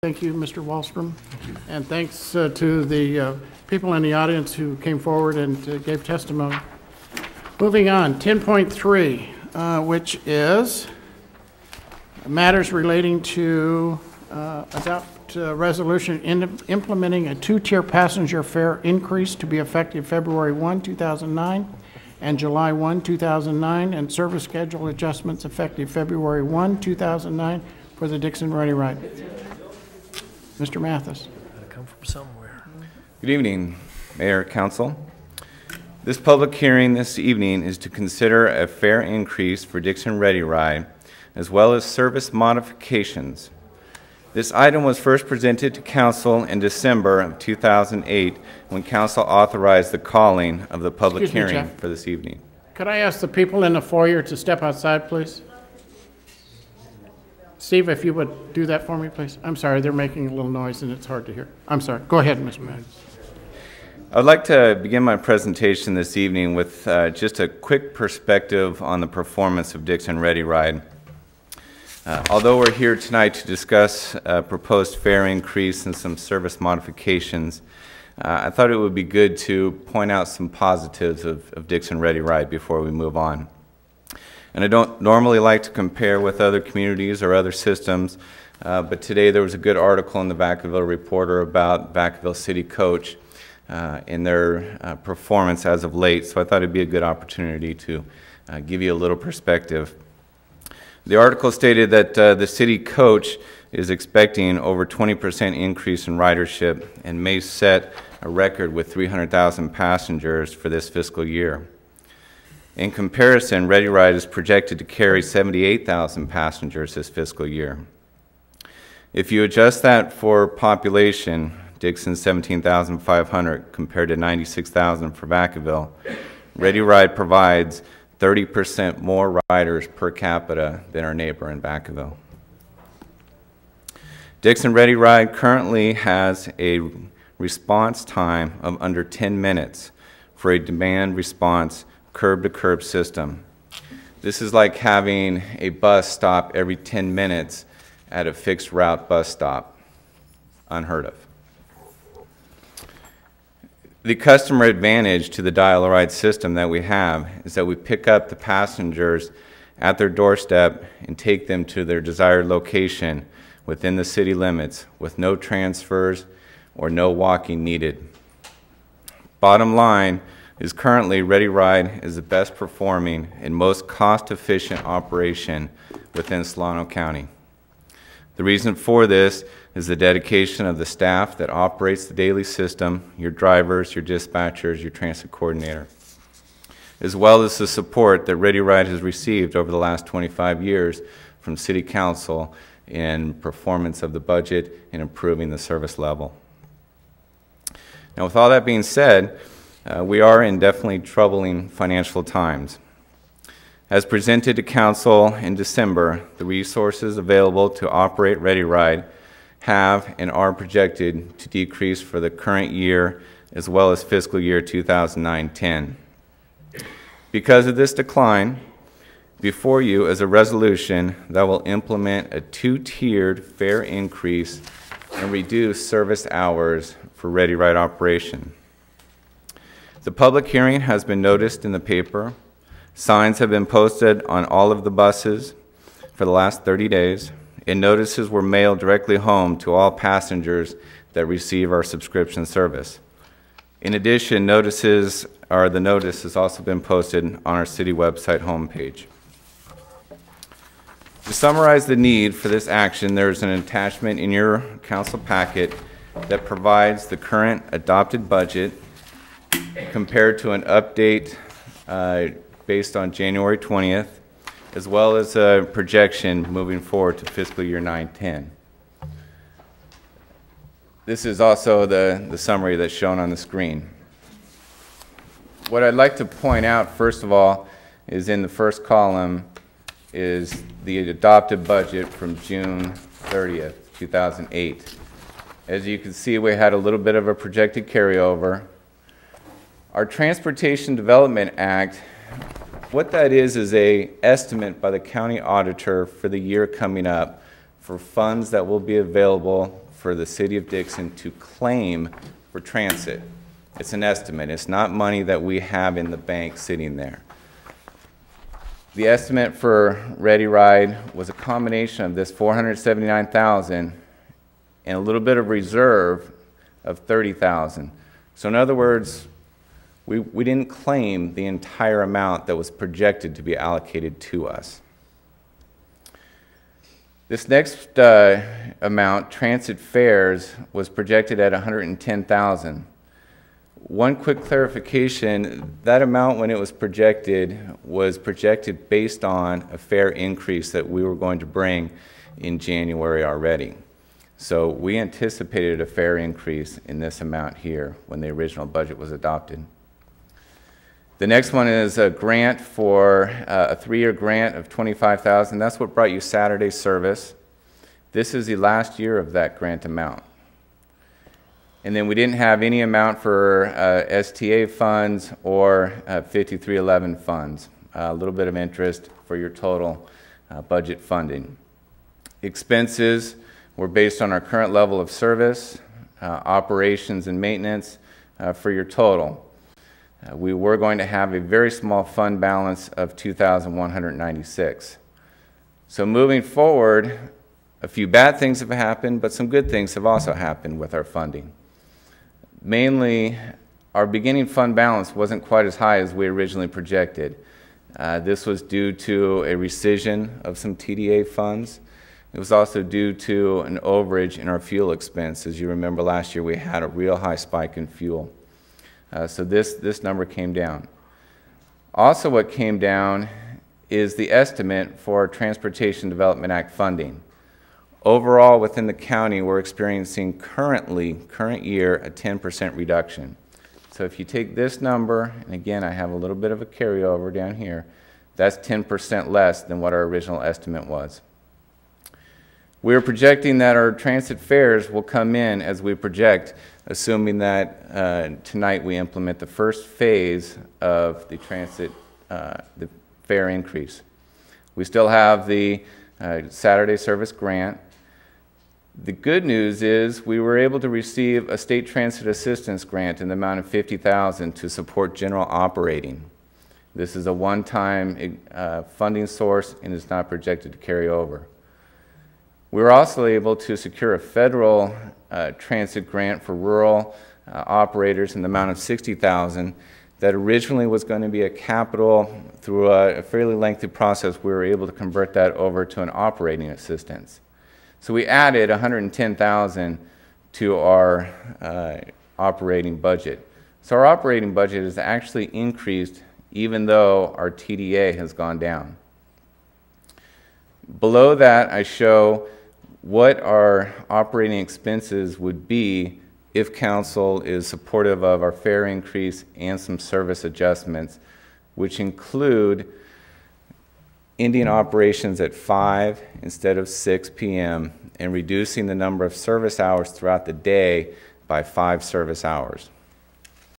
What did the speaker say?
Thank you, Mr. Wallstrom. And thanks to the people in the audience who came forward and gave testimony. Moving on, 10.3, which is matters relating to adopt resolution implementing a two-tier passenger fare increase to be effective February 1, 2009 and July 1, 2009, and service schedule adjustments effective February 1, 2009 for the Dixon Ready Ride. Mr. Mathis. Gotta come from somewhere. Good evening, Mayor, Council. This public hearing this evening is to consider a fare increase for Dixon Ready Ride, as well as service modifications. This item was first presented to Council in December of 2008 when Council authorized the calling of the public hearing for this evening. Could I ask the people in the foyer to step outside, please? Steve, if you would do that for me, please. I'm sorry, they're making a little noise and it's hard to hear. I'm sorry. Go ahead, Mr. Mathis. I'd like to begin my presentation this evening with just a quick perspective on the performance of Dixon Ready Ride. Although we're here tonight to discuss a proposed fare increase and some service modifications, I thought it would be good to point out some positives of Dixon Ready Ride before we move on. And I don't normally like to compare with other communities or other systems, but today there was a good article in the Vacaville Reporter about Vacaville City Coach in their performance as of late, so I thought it'd be a good opportunity to give you a little perspective. The article stated that the City Coach is expecting over 20% increase in ridership and may set a record with 300,000 passengers for this fiscal year. In comparison, Ready Ride is projected to carry 78,000 passengers this fiscal year. If you adjust that for population, Dixon's 17,500 compared to 96,000 for Vacaville, Ready Ride provides 30% more riders per capita than our neighbor in Vacaville. Dixon Ready Ride currently has a response time of under 10 minutes for a demand response curb-to-curb system. This is like having a bus stop every 10 minutes at a fixed route bus stop. Unheard of. The customer advantage to the dial-a-ride system that we have is that we pick up the passengers at their doorstep and take them to their desired location within the city limits with no transfers or no walking needed. Bottom line is currently Ready Ride is the best performing and most cost-efficient operation within Solano County. The reason for this is the dedication of the staff that operates the daily system, your drivers, your dispatchers, your transit coordinator, as well as the support that Ready Ride has received over the last 25 years from City Council in performance of the budget and improving the service level. Now, with all that being said, we are in definitely troubling financial times. As presented to Council in December, the resources available to operate Ready Ride have and are projected to decrease for the current year as well as fiscal year 2009-10. Because of this decline, before you is a resolution that will implement a two-tiered fare increase and reduce service hours for Ready Ride operation. The public hearing has been noticed in the paper. Signs have been posted on all of the buses for the last 30 days, and notices were mailed directly home to all passengers that receive our subscription service. In addition, the notice has also been posted on our city website homepage. To summarize the need for this action, there's an attachment in your council packet that provides the current adopted budget compared to an update based on January 20th, as well as a projection moving forward to fiscal year 9-10. This is also the summary that's shown on the screen. What I'd like to point out, first of all, is in the first column is the adopted budget from June 30th, 2008. As you can see, we had a little bit of a projected carryover. Our Transportation Development Act, what that is an estimate by the county auditor for the year coming up for funds that will be available for the city of Dixon to claim for transit. It's an estimate. It's not money that we have in the bank sitting there. The estimate for Ready Ride was a combination of this $479,000 and a little bit of reserve of $30,000. So in other words, we didn't claim the entire amount that was projected to be allocated to us. This next amount, transit fares, was projected at $110,000. One quick clarification, that amount when it was projected based on a fare increase that we were going to bring in January already. So we anticipated a fare increase in this amount here when the original budget was adopted. The next one is a grant for a 3-year grant of $25,000. That's what brought you Saturday service. This is the last year of that grant amount. And then we didn't have any amount for STA funds or 5311 funds. A little bit of interest for your total budget funding. Expenses were based on our current level of service, operations and maintenance for your total. We were going to have a very small fund balance of $2,196. So moving forward, a few bad things have happened, but some good things have also happened with our funding. Mainly, our beginning fund balance wasn't quite as high as we originally projected. This was due to a rescission of some TDA funds. It was also due to an overage in our fuel expense. As you remember last year, we had a real high spike in fuel. So this number came down. Also what came down is the estimate for Transportation Development Act funding. Overall, within the county, we're experiencing current year, a 10% reduction. So if you take this number, and again, I have a little bit of a carryover down here, that's 10% less than what our original estimate was. We're projecting that our transit fares will come in as we project, assuming that tonight we implement the first phase of the transit, the fare increase. We still have the Saturday service grant. The good news is we were able to receive a state transit assistance grant in the amount of $50,000 to support general operating. This is a one-time funding source and is not projected to carry over. We were also able to secure a federal transit grant for rural operators in the amount of $60,000 that originally was going to be a capital. Through a fairly lengthy process, we were able to convert that over to an operating assistance. So we added $110,000 to our operating budget. So our operating budget has actually increased even though our TDA has gone down. Below that, I show what our operating expenses would be if council is supportive of our fare increase and some service adjustments, which include ending operations at 5 instead of 6 p.m. and reducing the number of service hours throughout the day by 5 service hours.